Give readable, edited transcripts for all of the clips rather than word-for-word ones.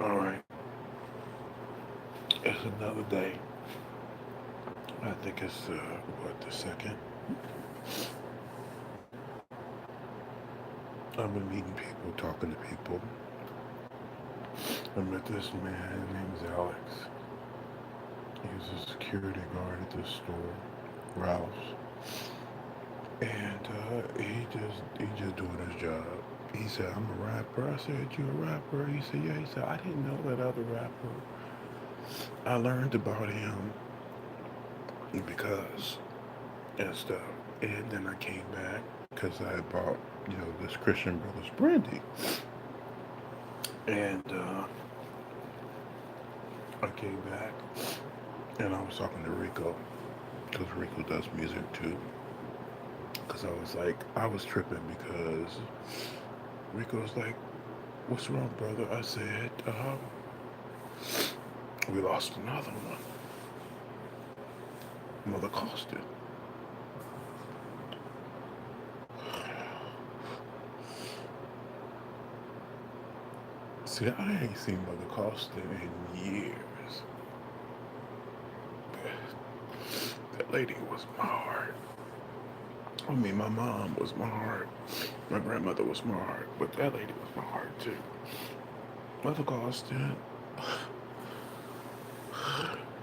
All right, it's another day. I think it's what, the second. I've been meeting people, talking to people. I met this man named Alex. He was a security guard at this store, Ralph's, and he just doing his job. He said, "I'm a rapper." I said, "You a rapper?" He said, "Yeah." He said, "I didn't know that other rapper." I learned about him because and stuff, and then I came back because I had bought this Christian Brothers brandy, and I came back and I was talking to Rico because Rico does music too. Because I was tripping because Rico was like, "What's wrong, brother?" I said, "We lost another one, Mother Costin." See, I ain't seen Mother Costin in years. That lady was my heart. I mean, my mom was my heart. My grandmother was my heart, but that lady was my heart too. Mother Costin,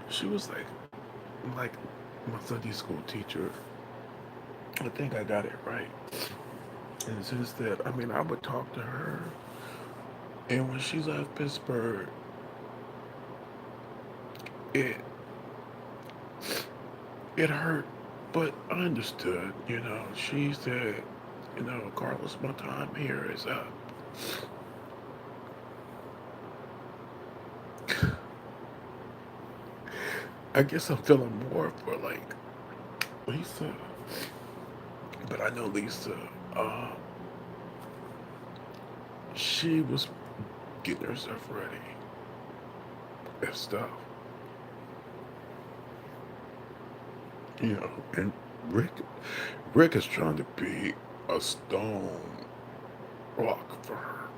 she was like my Sunday school teacher. I think I got it right. And since that, I mean, I would talk to her. And when she left Pittsburgh, it it hurt, but I understood. She said, "Carlos, my time here is up." I guess I'm feeling more for like Lisa, but I know Lisa. Uh, she was getting herself ready and stuff, And Rick, Rick is trying to be a stone rock for her.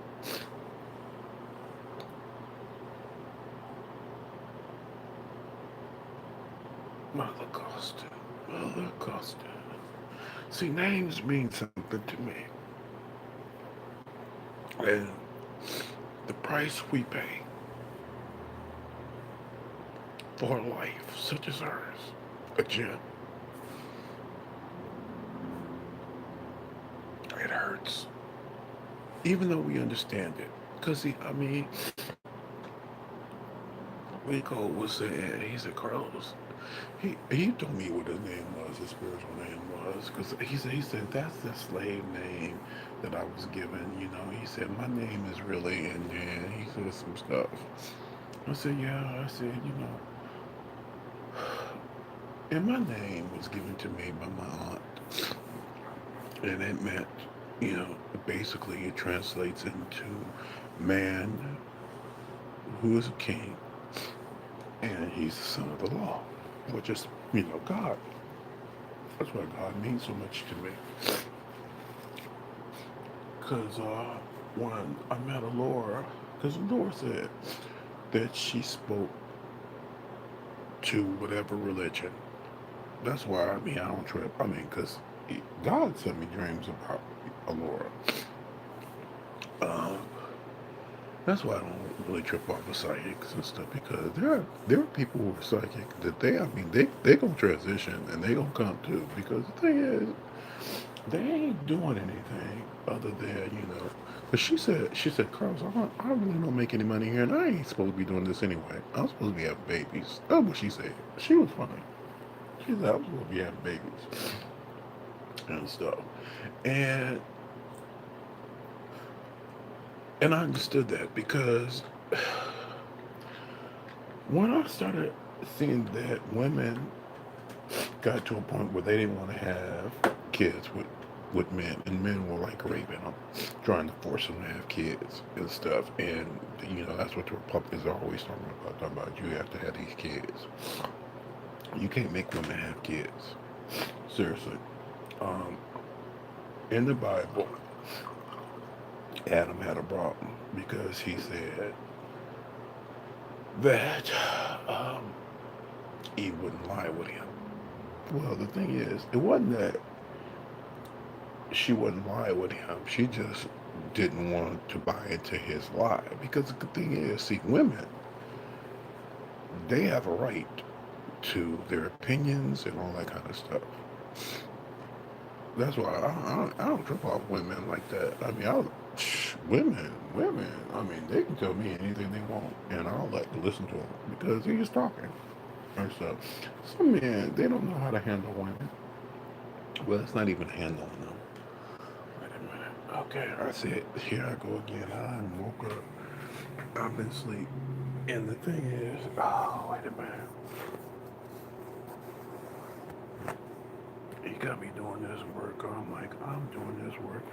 Mother Costa, Mother Costa. See, names mean something to me, and the price we pay for a life such as hers, a gem, it hurts, even though we understand it. Because, I mean, Rico was saying, he said, "Carlos," he told me what his name was, his spiritual name was, because he said, "That's the slave name that I was given." He said, "My name is really," and then he said some stuff. I said, "Yeah." I said, and my name was given to me by my aunt, and it meant, basically it translates into man who is a king, and he's the son of the law, which is, God. That's why God means so much to me. Because when I met Laura, because Laura said that she spoke to whatever religion. That's why, I mean, I don't trip. I mean, because God sent me dreams about Laura. Um, that's why I don't really trip off of psychics and stuff, because there are people who are psychic that they gonna transition and they gonna come to, because the thing is, they ain't doing anything other than, But she said, "Carlos, I really don't make any money here, and I ain't supposed to be doing this anyway. I'm supposed to be having babies." That's what she said. She was funny. She said, "I'm supposed to be having babies and stuff," and and I understood that because when I started seeing that women got to a point where they didn't want to have kids with men, and men were like raping them, trying to force them to have kids and stuff. And that's what the Republicans are always talking about. You have to have these kids. You can't make women have kids. Seriously. Um, in the Bible, Adam had a problem because he said, that um, Eve wouldn't lie with him. Well, the thing is, it wasn't that she wouldn't lie with him. She just didn't want to buy into his lie. Because the thing is, see, women, they have a right to their opinions and all that kind of stuff. That's why I don't trip off women like that. I mean, women. I mean, they can tell me anything they want, and I'll like to listen to them because they're just talking and stuff. Some men, they don't know how to handle women. Well, it's not even handling them. Wait a minute. Okay, I said, here I go again. I woke up. I've been asleep, and the thing is, oh, wait a minute. He got me doing this work. I'm like, I'm doing this work.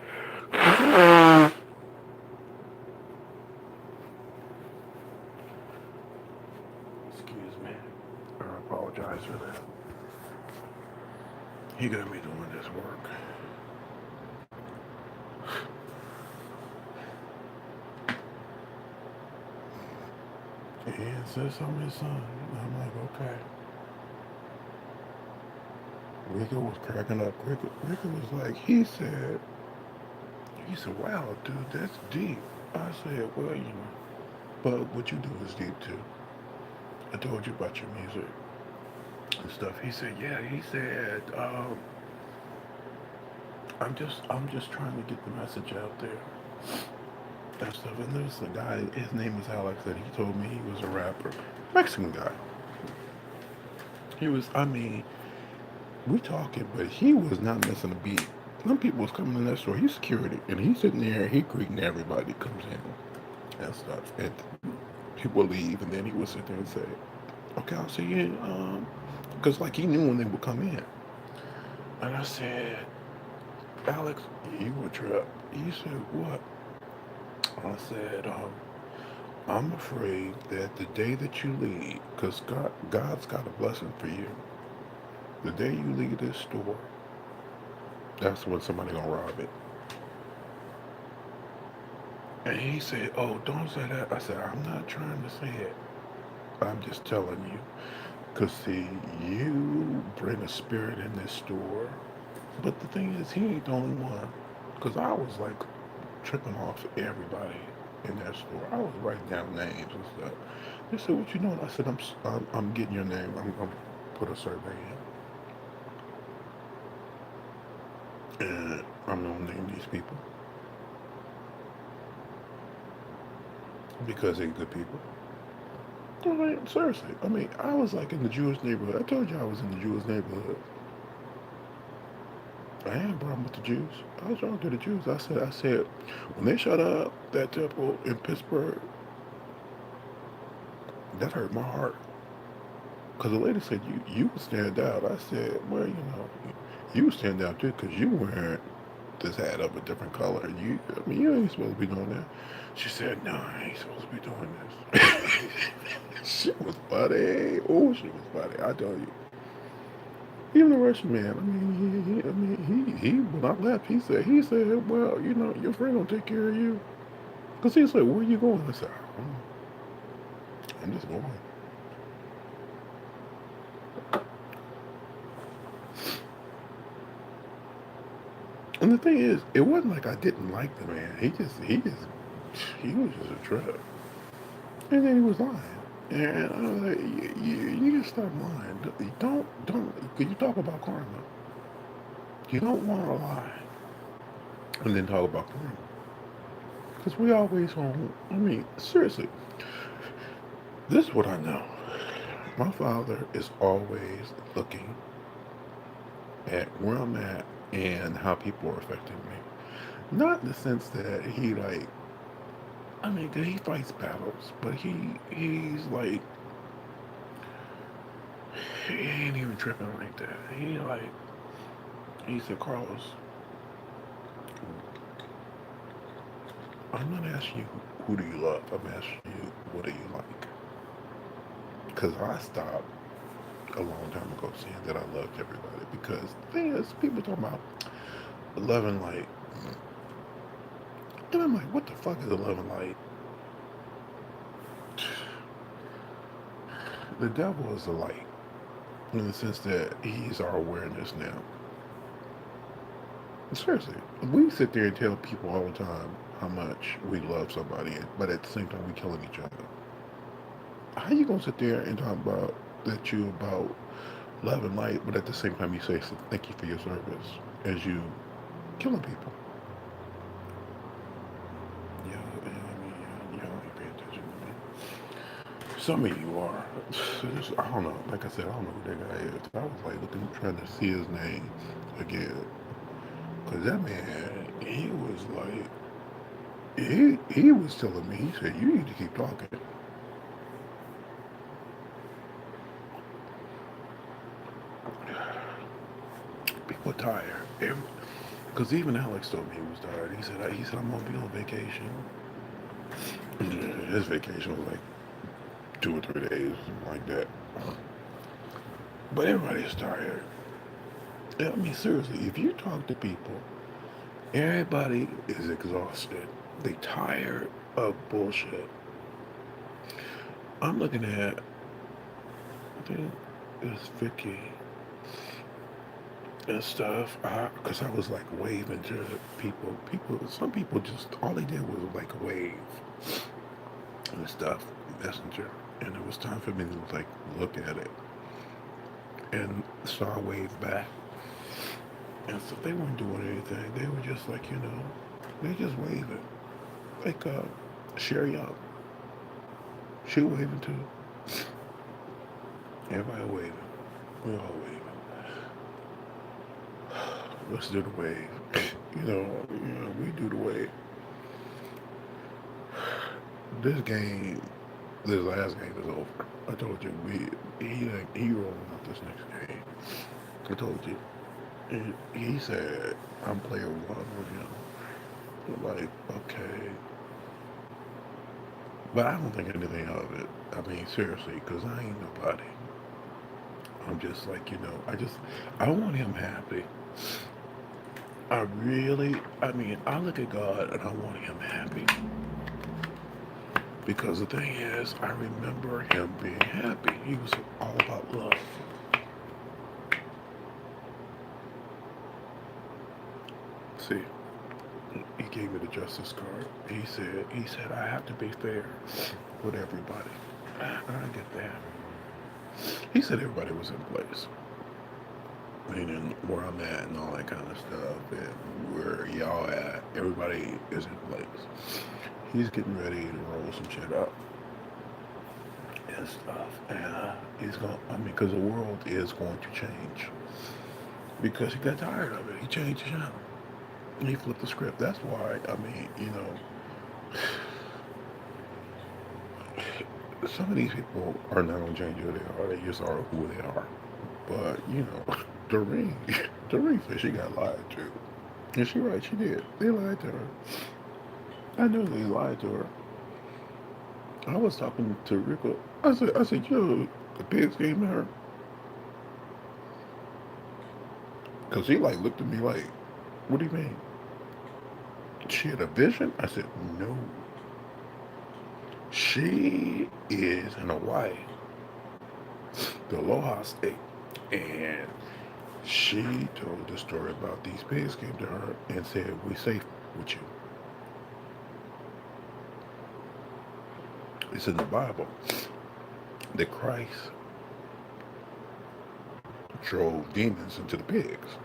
Excuse me. I apologize for that. He got me doing this work. And says I'm his son. And I'm like, okay. Rico was cracking up. Rico was like, he said, wow, dude, that's deep. I said, well, but what you do is deep too. I told you about your music and stuff. He said, yeah. He said, I'm just trying to get the message out there and stuff. And there's a guy, his name is Alex, and he told me he was a rapper, Mexican guy. He was, I mean, we talking, but he was not missing a beat. Some people was coming in that store. He's security, and he's sitting there. He greeting everybody that comes in and stuff. And people leave, and then he would sit there and say, "Okay, I'll see you." Because like he knew when they would come in. And I said, "Alex, you a trip?" He said, "What?" I said, "I'm afraid that the day that you leave, because God's got a blessing for you. The day you leave this store, that's when somebody gonna rob it." And he said, "Oh, don't say that." I said, "I'm not trying to say it. I'm just telling you. Because, see, you bring a spirit in this store. But the thing is, he ain't the only one. Because I was like tripping off everybody in that store. I was writing down names and stuff. They said, "What you doing?" I said, I'm getting your name. I'm going to put a survey in. And I'm going to name these people because they're good people. I mean, seriously. I mean, I was like in the Jewish neighborhood. I told you I was in the Jewish neighborhood. I had a problem with the Jews. I was talking to the Jews. I said, when they shut up that temple in Pittsburgh, that hurt my heart. Because the lady said, you would stand out. I said, well, you would stand out too because you wearing this hat of a different color. I mean, you ain't supposed to be doing that. She said, no, I ain't supposed to be doing this. She was funny. Oh, she was funny. I tell you. Even the Russian man, I mean, when I left, he said, well, your friend will take care of you. Because he said, where are you going? I said, I'm just going. And the thing is, it wasn't like I didn't like the man. He was just a trip. And then he was lying. And I was like, you just stop lying. Because you talk about karma. You don't want to lie and then talk about karma. Because we always on, I mean, seriously, this is what I know. My father is always looking at where I'm at and how people are affecting me. Not in the sense that he like, I mean, he fights battles, but he's like, he ain't even tripping like that. He said, Carlos, I'm not asking you who do you love. I'm asking you what do you like. Because I stopped a long time ago saying that I loved everybody. Because the thing is, people talking about loving light. And I'm like, what the fuck is a loving light? The devil is a light in the sense that he's our awareness now. Seriously, we sit there and tell people all the time how much we love somebody, but at the same time we killing each other. How you gonna sit there and talk about that you about love and light, but at the same time you say thank you for your service as you killing people? Yeah, I mean, y'all ain't paying attention to me. Some of you are. I don't know. Like I said, I don't know who that guy is. I was like looking, trying to see his name again, cause that man, he was like, he was telling me. He said, "You need to keep talking." People are tired. Because even Alex told me he was tired. He said, I'm gonna be on vacation. His vacation was like 2 or 3 days, something like that. But everybody's tired. I mean, seriously, if you talk to people, everybody is exhausted. They tired of bullshit. I'm looking at, I think it's Vicky and stuff. Because I was like waving to people. Some people just, all they did was like wave and stuff, messenger. And it was time for me to like look at it. And so I waved back. And so they weren't doing anything. They were just like, they just waving. Like Sherry up. She waving too. Everybody waving. We all waving. Let's do the wave. We do the wave. This game, this last game is over. I told you, he rolling out this next game. I told you. And he said, I'm player one with him. I'm like, okay. But I don't think anything of it. I mean, seriously, because I ain't nobody. I'm just like, I want him happy. I look at God and I want him happy. Because the thing is, I remember him being happy. He was all about love. See, he gave me the justice card. He said, I have to be fair with everybody. I get that. He said everybody was in place. Meaning where I'm at and all that kind of stuff, and where y'all at, everybody is in place. He's getting ready to roll some shit up and stuff, and he's going. I mean, because the world is going to change. Because he got tired of it, he changed the channel. He flipped the script. That's why. I mean, some of these people are not going to change who they are. They just are who they are. But Doreen, Doreen said she got lied to. And she right, she did. They lied to her. I know they lied to her. I was talking to Rico. I said, the pigs gave me her. Because he like looked at me like, what do you mean? She had a vision? I said, no. She is in Hawaii, the Aloha State. And she told the story about these pigs came to her and said, we safe with you. It's in the Bible that Christ drove demons into the pigs.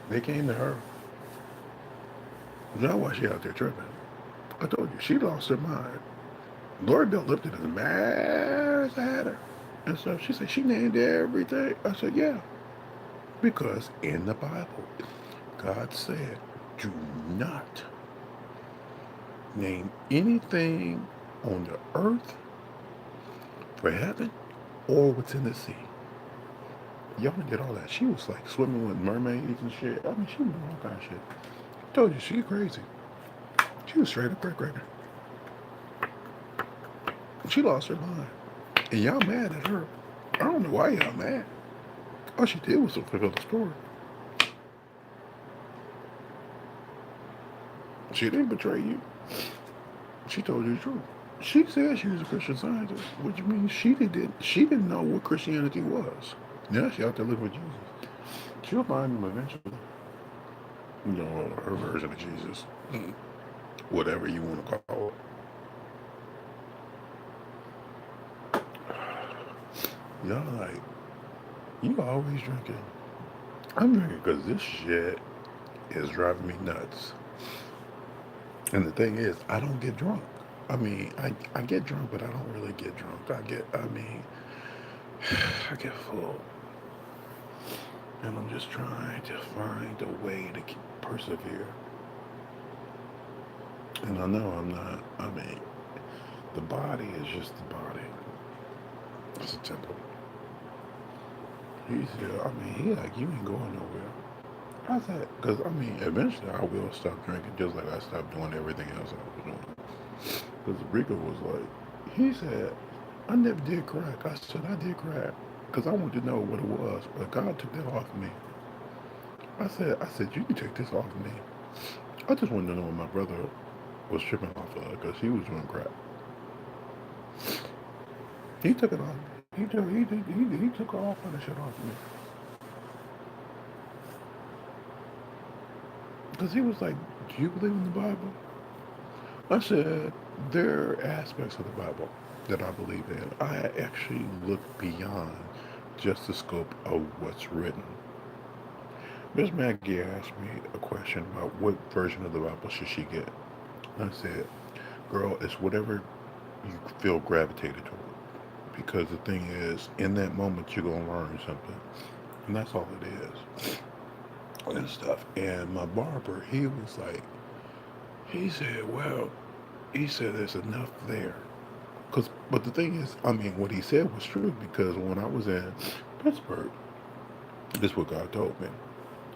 They came to her. Now why she out there tripping? I told you, she lost her mind. Lord Bell lifted as mad as I had her. And so she said she named everything. I said, yeah. Because in the Bible, God said, do not name anything on the earth, for heaven, or what's in the sea. Y'all did all that. She was like swimming with mermaids and shit. I mean, she was doing all kind of shit. I told you, she crazy. She was straight up crazy. She lost her mind. And y'all mad at her. I don't know why y'all mad. All she did was fulfill the story. She didn't betray you. She told you the truth. She said she was a Christian Scientist, which means she didn't know what Christianity was. Now she out there living with Jesus. She'll find him eventually. You know, her version of Jesus, whatever you want to call it. Y'all like, you always drinking. I'm drinking because this shit is driving me nuts. And the thing is, I don't get drunk. I mean, I get drunk, but I don't really get drunk. I get full. And I'm just trying to find a way to keep persevere. And I know I'm not, the body is just the body. It's a temple. He said, he like, you ain't going nowhere. I said, because, eventually I will stop drinking just like I stopped doing everything else I was doing. Because Rico was like, he said, I never did crack. I said, I did crack. Because I wanted to know what it was. But God took that off me. I said, you can take this off me. I just wanted to know what my brother was tripping off of because he was doing crack. He took it off. He took all kind of shit off me. Because he was like, do you believe in the Bible? I said, there are aspects of the Bible that I believe in. I actually look beyond just the scope of what's written. Miss Maggie asked me a question about what version of the Bible should she get. And I said, girl, it's whatever you feel gravitated toward. Because the thing is, in that moment, you're going to learn something. And that's all it is. And stuff. And my barber, he was like, he said, well, he said there's enough there. But the thing is, what he said was true because when I was in Pittsburgh, this is what God told me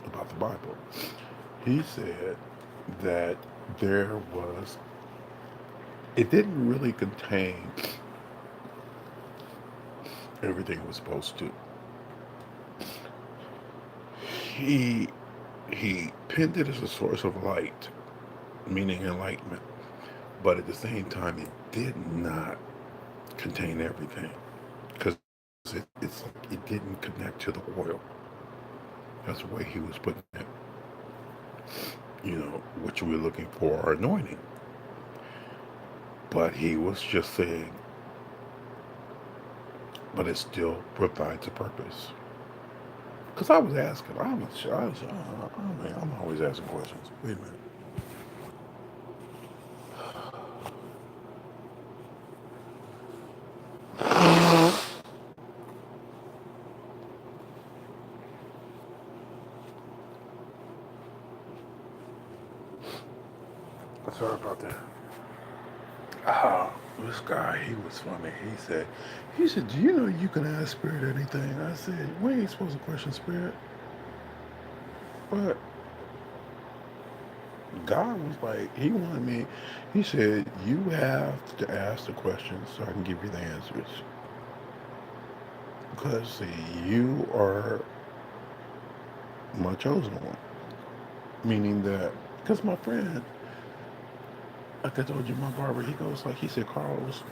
about the Bible. He said that it didn't really contain everything it was supposed to. He pinned it as a source of light, meaning enlightenment, but at the same time, it did not contain everything because it's like it didn't connect to the oil. That's the way he was putting it. You know, what you were looking for, anointing. But he was just saying, but it still provides a purpose. Because I was asking, I'm always asking questions. Wait a minute. Sorry about that. This guy, he was funny. He said, do you know you can ask Spirit anything? I said, we ain't supposed to question Spirit. But God was like, he wanted me, he said, you have to ask the questions so I can give you the answers. Because, see, you are my chosen one. Meaning that, because my friend, like I told you, my barber, he said, Carlos,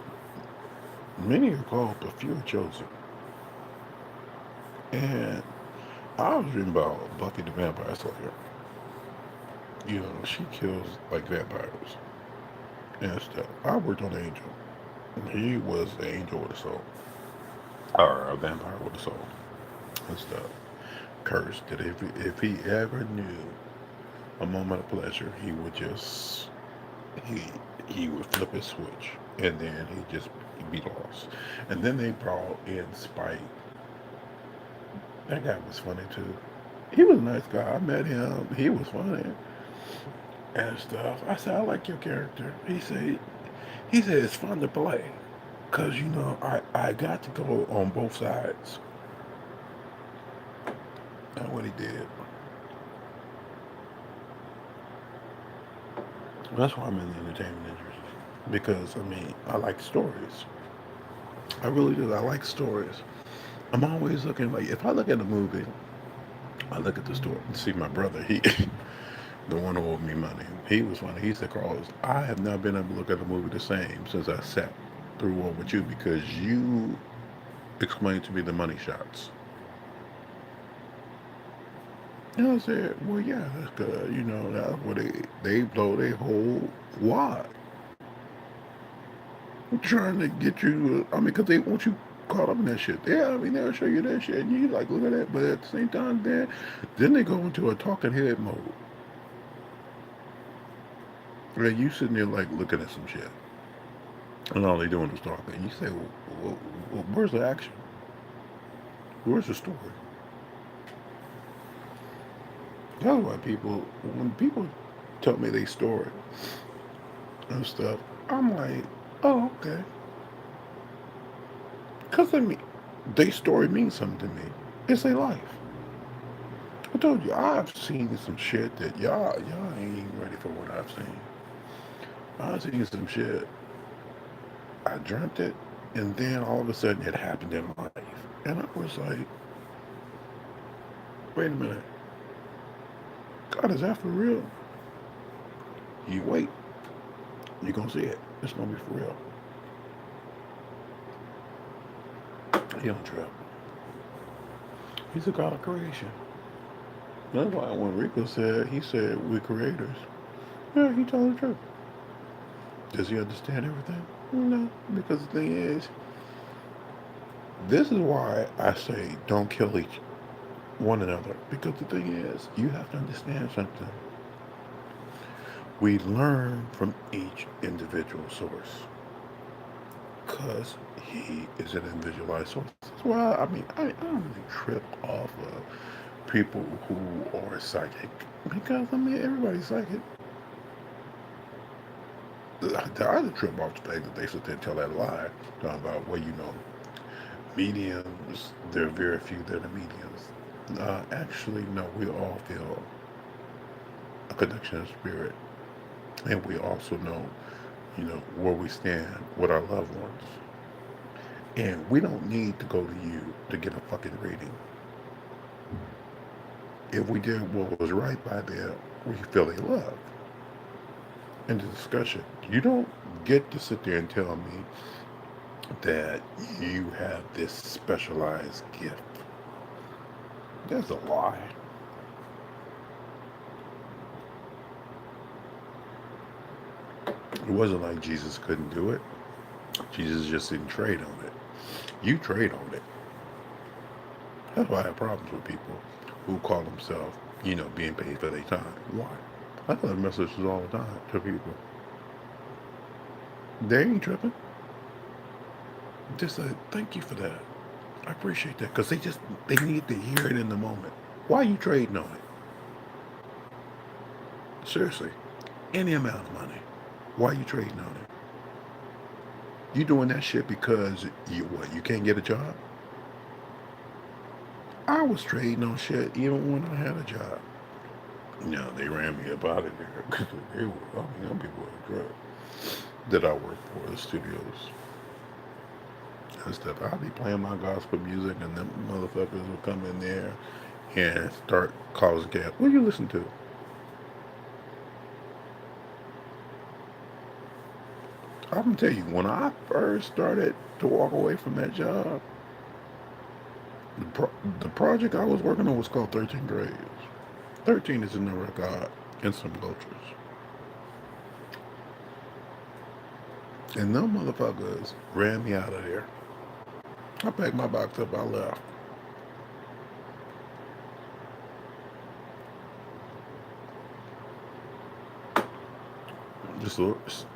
many are called, but few are chosen. And I was reading about Buffy the Vampire Slayer. You know, she kills like vampires and stuff. I worked on Angel. He was an angel with a soul. Or a vampire with a soul and stuff. Cursed that if he ever knew a moment of pleasure, he would just he he would flip his switch and then he'd be lost. And then they brought in Spike. That guy was funny too. He was a nice guy. I met him. He was funny and stuff. I said, I like your character. He said it's fun to play. Cause I got to go on both sides. That's what he did. That's why I'm in the entertainment industry. Because I like stories. I really do. I like stories. I'm always looking like if I look at a movie, I look at the story. See my brother, the one who owed me money. He was funny. He said, Carlos, I have not been able to look at the movie the same since I sat through one with you because you explained to me the money shots. And I said, well, yeah, that's good. You know, that's what they blow their whole wad trying to get you. I mean, because they want you caught up in that shit. Yeah, I mean, they'll show you that shit, and you like, look at that. But at the same time, then they go into a talking head mode. Where you sitting there like looking at some shit, and all they doing is talking. And you say, well, where's the action? Where's the story? That's why when people tell me their story and stuff, I'm like, oh, okay. Because I mean, their story means something to me. It's their life. I told you, I've seen some shit that y'all ain't even ready for what I've seen. I've seen some shit. I dreamt it, and then all of a sudden it happened in life. And I was like, wait a minute. God, is that for real? You wait. You're going to see it. It's going to be for real. He don't trip. He's a God of creation. That's why when Rico said, he said, we're creators. Yeah, he told the truth. Does he understand everything? No, because the thing is, this is why I say don't kill each one another. Because the thing is, you have to understand something. We learn from each individual source because he is an individualized source. That's why I don't really trip off of people who are psychic because I mean everybody's psychic. The other trip off the fact that they sit there and tell that lie, talking about well, you know, mediums. There are very few that are mediums. Actually, no. We all feel a connection of spirit, and we also know, you know, where we stand with our loved ones. And we don't need to go to you to get a fucking reading. If we did what was right by them, we feel they love. In the discussion, you don't get to sit there and tell me that you have this specialized gift. That's a lie. It wasn't like Jesus couldn't do it. Jesus just didn't trade on it. You trade on it. That's why I have problems with people who call themselves, you know, being paid for their time. Why? I tell messages all the time to people. They ain't tripping. Just say, thank you for that. I appreciate that. Because they need to hear it in the moment. Why are you trading on it? Seriously. Any amount of money. Why are you trading on it? You doing that shit because you can't get a job? I was trading on shit even when I had a job. You know, they ran me up out of there because they were, I mean, them people were drugs that I worked for, the studios and stuff. I'd be playing my gospel music and them motherfuckers would come in there and start causing gas. What do you listen to? I'm gonna tell you, when I first started to walk away from that job, the project I was working on was called 13 Graves. 13 is in the record in some cultures. And them motherfuckers ran me out of there. I packed my box up, I left.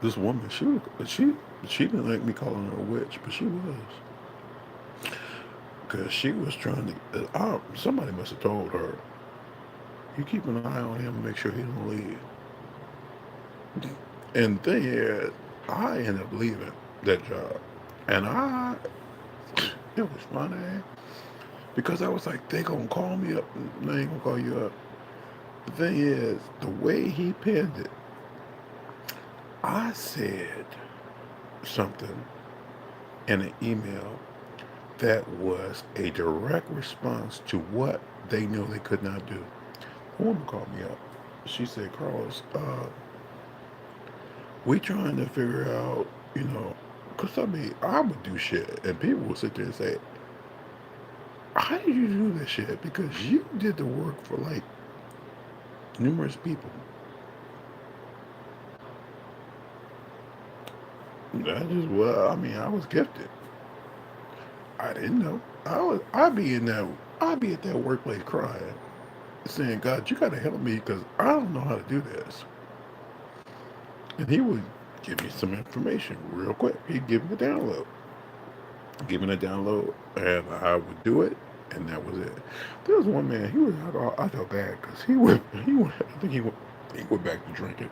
This woman, she didn't like me calling her a witch, but she was. Because she was trying to, somebody must have told her, you keep an eye on him and make sure he don't leave. And the thing is, I ended up leaving that job. And it was funny because I was like, they gonna call me up. They ain't gonna call you up. The thing is, the way he penned it, I said something in an email that was a direct response to what they knew they could not do. The woman called me up. she said, Carlos, we trying to figure out, because I mean, I would do shit, and people would sit there and say, how did you do this shit? Because you did the work for like numerous people. That is well, I mean, I was gifted. I didn't know. I'd be at that workplace crying, saying, God, you gotta help me because I don't know how to do this. And he would give me some information real quick. He'd give me a download. Give me a download, and I would do it, and that was it. There was one man, I felt bad because I think he went back to drinking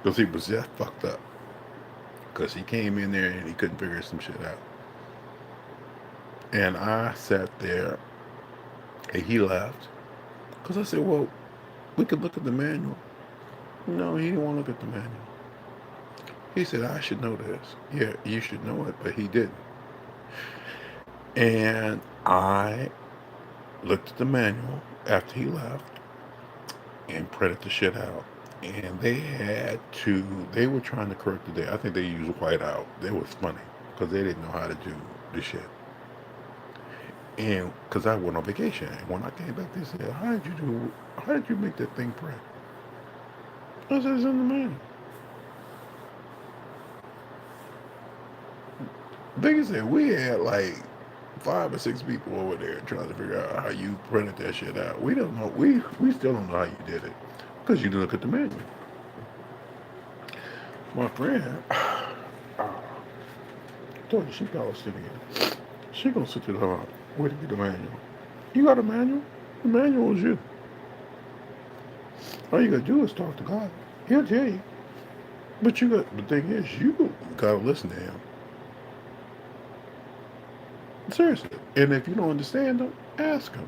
because he was just fucked up. Because he came in there and he couldn't figure some shit out. And I sat there and he left. Because I said, well, we could look at the manual. No, he didn't want to look at the manual. He said, I should know this. Yeah, you should know it, but he didn't. And I looked at the manual after he left and printed the shit out. And they were trying to correct the date. I think they used whiteout. It was funny because they didn't know how to do the shit. And because I went on vacation, and when I came back, they said, how did you make that thing print? I said, it's in the manual. They said, we had like 5 or 6 people over there trying to figure out how you printed that shit out. We don't know. We still don't know how you did it because you didn't look at the manual. My friend, told you she got us sitting here. She gonna sit there and wait to get the manual. You got a manual? The manual is you. All you gotta do is talk to God. He'll tell you. But the thing is, you gotta listen to him. Seriously. And if you don't understand him, ask him.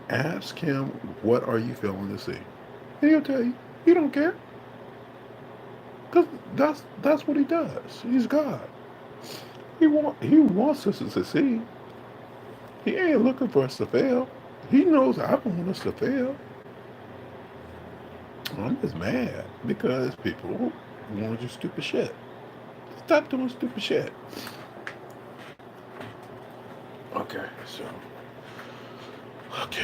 Ask him, what are you feeling to see? And he'll tell you. He don't care. Because that's what he does. He's God. He wants us to succeed. He ain't looking for us to fail. He knows I don't want us to fail. I'm just mad because people want to do stupid shit. Stop doing stupid shit. Okay,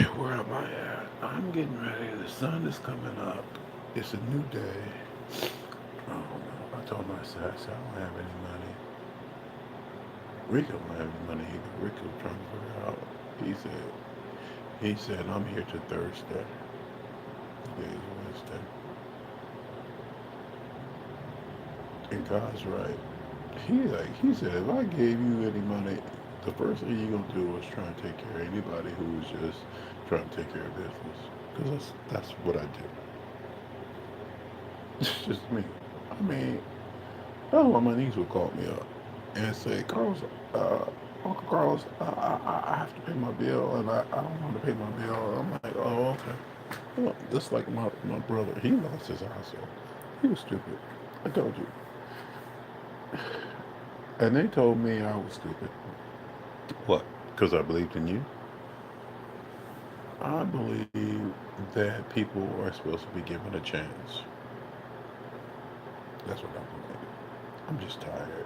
where am I at? I'm getting ready. The sun is coming up. It's a new day. I told myself I don't have any money. Rico don't have any money either. Rico trying to figure out. He said, I'm here to Thursday. Today's Wednesday. And God's right. He said, if I gave you any money, the first thing you're gonna do is try and take care of anybody who's just trying to take care of business. Because that's what I do. It's just me. I mean, oh, my niece would call me up and say, Carlos, Uncle Carlos, I have to pay my bill and I don't want to pay my bill. I'm like, oh, okay. Well, just like my brother, he lost his house. He was stupid. I told you. And they told me I was stupid. What? Because I believed in you? I believe that people are supposed to be given a chance. That's what I believe. I'm just tired.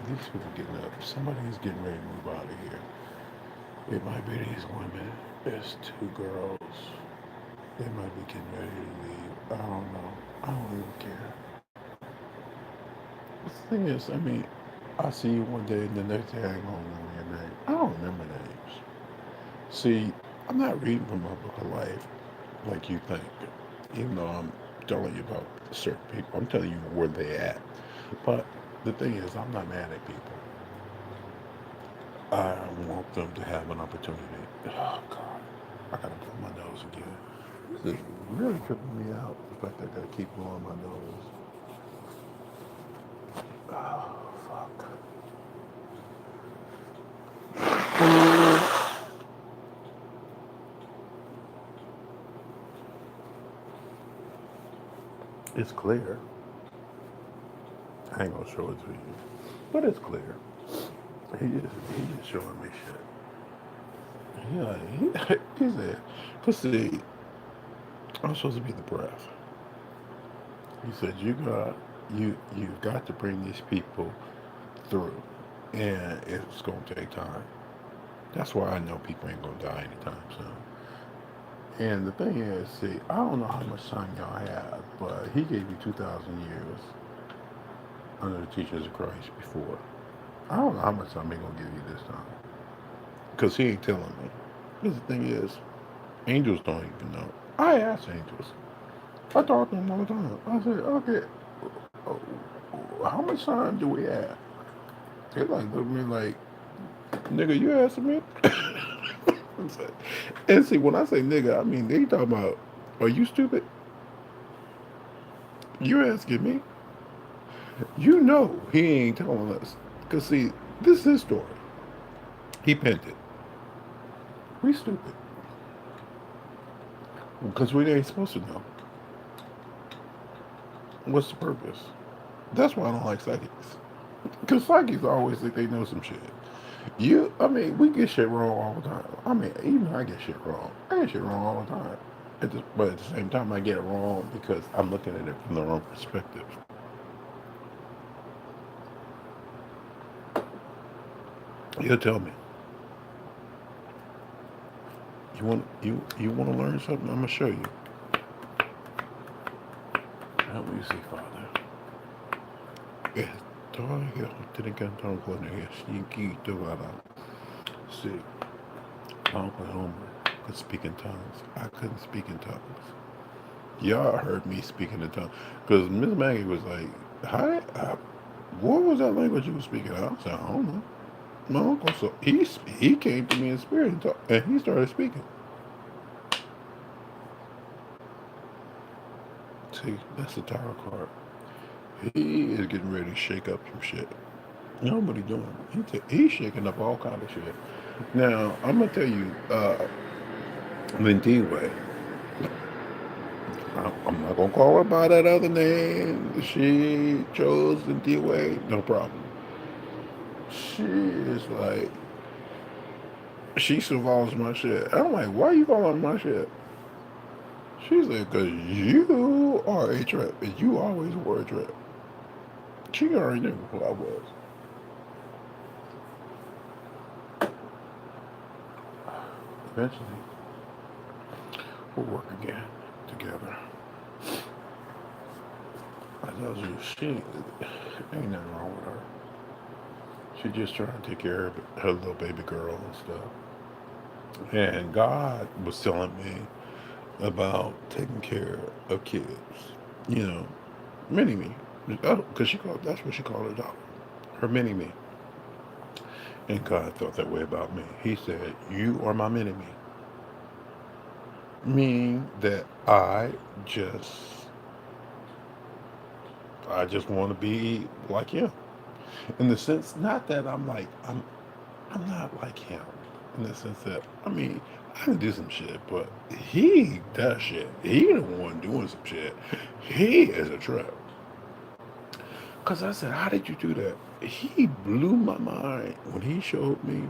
These people getting up. Somebody's getting ready to move out of here. It might be these women. It's 2 girls. They might be getting ready to leave. I don't know. I don't even care. The thing is, I mean, I see you one day and the next day I ain't gonna remember your name. I don't remember names. See, I'm not reading from my book of life like you think. Even though I'm telling you about certain people, I'm telling you where they at. But the thing is, I'm not mad at people. I want them to have an opportunity. Oh God, I gotta blow my nose again. This is really tripping me out. The fact that I gotta keep blowing my nose. Oh fuck. It's clear. I ain't gonna show it to you, but it's clear. He just showing me shit. Yeah, he said, cause see, I'm supposed to be the breath. He said, you've got to bring these people through, and it's gonna take time. That's why I know people ain't gonna die anytime soon. And the thing is, see, I don't know how much time y'all have, but he gave you 2,000 years under the teachings of Christ before. I don't know how much time he gonna give you this time, cause he ain't telling me. Because the thing is, angels don't even know. I ask angels. I talk to them all the time. I say, okay, how much time do we have? They like look at me like, nigga, you asking me? And see, when I say nigga, I mean they talking about, are you stupid? You asking me? You know he ain't telling us. Cause see, this is his story. He penned it. We stupid. Because we ain't supposed to know. What's the purpose? That's why I don't like psychics. Because psychics always think they know some shit. I mean, we get shit wrong all the time. I mean, even I get shit wrong. I get shit wrong all the time. But at the same time, I get it wrong because I'm looking at it from the wrong perspective. He'll tell me, you want to learn something? I'm gonna show you. Help me see, Father. Estoy tiene que entrar con el chiquito para see. Oklahoma could speak in tongues. I couldn't speak in tongues. Y'all heard me speaking in tongues because Miss Maggie was like, "Hi, what was that language you were speaking?" I said, "I don't know." My uncle, so he came to me in spirit and he started speaking. See, that's the tower card. He is getting ready to shake up some shit. You know what he doing? He's shaking up all kind of shit. Now I'm gonna tell you, the D way. I'm not gonna call her by that other name. She chose the D way, no problem. She is like, she survives my shit. I'm like, why are you calling my shit? She's like, because you are a trip, and you always were a trip. She already knew who I was. Eventually, we'll work again together. I told you, she ain't nothing wrong with her. She just trying to take care of her little baby girl and stuff. And God was telling me about taking care of kids. You know, mini me. Because that's what she called her daughter. Her mini me. And God felt that way about me. He said, you are my mini me. Meaning that just, I just want to be like him. In the sense, not that I'm not like him. In the sense that, I mean, I can do some shit, but he does shit. He the one doing some shit. He is a trip. Cause I said, how did you do that? He blew my mind when he showed me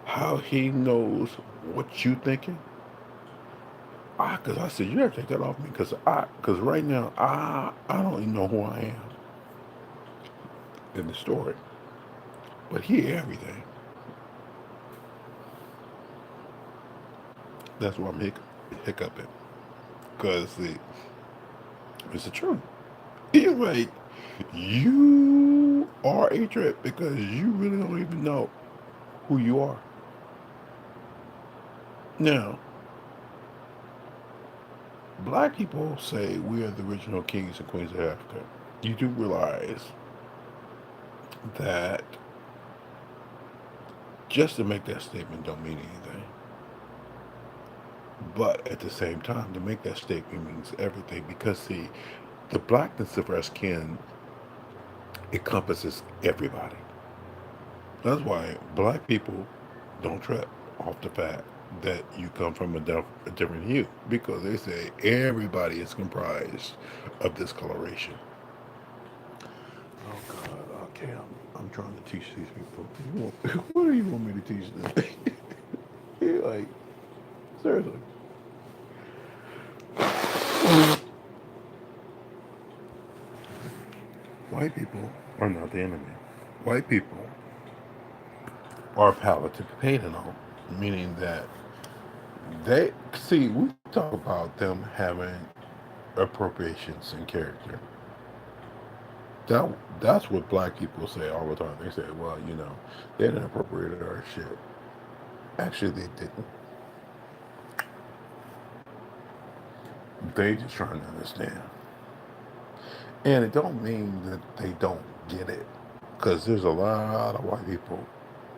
how he knows what you thinking. Cause I said, you have to take that off me, cause right now I don't even know who I am in the story, but he everything. That's why I'm hiccuping, cause see, it's the truth. He's like, you are a trip because you really don't even know who you are. Now, black people say we are the original kings and queens of Africa. You do realize that just to make that statement don't mean anything. But at the same time, to make that statement means everything because see, the blackness of our skin encompasses everybody. That's why black people don't trip off the fact that you come from a different hue because they say everybody is comprised of this coloration. Oh God, okay, I'm trying to teach these people. What do you want me to teach them? You're like, seriously. White people are not the enemy. White people are a palette to be painted on, meaning that they see. We talk about them having appropriations in character. That that's what black people say all the time. They say, "Well, they didn't appropriate our shit." Actually, they didn't. They just trying to understand, and it don't mean that they don't get it, because there's a lot of white people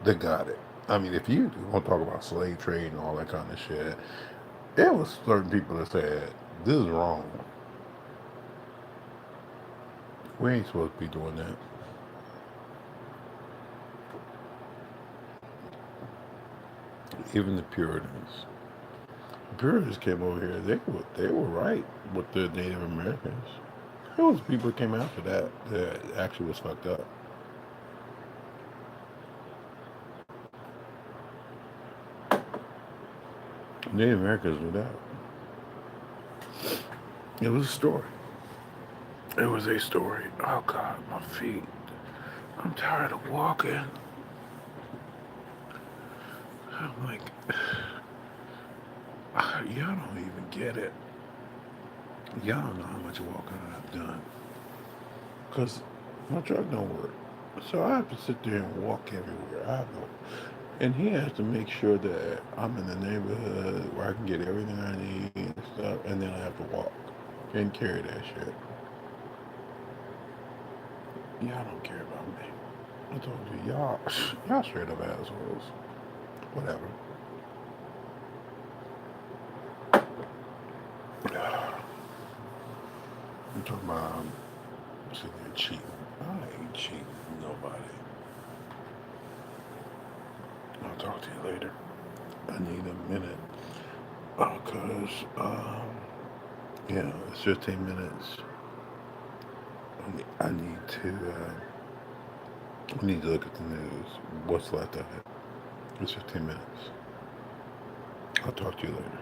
that got it. I mean, if you want to talk about slave trade and all that kind of shit, there was certain people that said this is wrong. We ain't supposed to be doing that. Even the Puritans. The Puritans came over here. They were right with the Native Americans. There was people that came after that actually was fucked up. Native Americans knew that. It was a story. It was a story. Oh God, my feet. I'm tired of walking. I'm like, y'all don't even get it. Y'all don't know how much walking I've done. Because my truck don't work. So I have to sit there and walk everywhere. And he has to make sure that I'm in the neighborhood where I can get everything I need and stuff. And then I have to walk and carry that shit. Y'all don't care about me. I told you, y'all straight up assholes. Whatever. I'm talking about sitting there cheating. I ain't cheating with nobody. I'll talk to you later. I need a minute. Because, yeah, it's 15 minutes. I need to, we need to look at the news. What's left of it? It's 15 minutes. I'll talk to you later.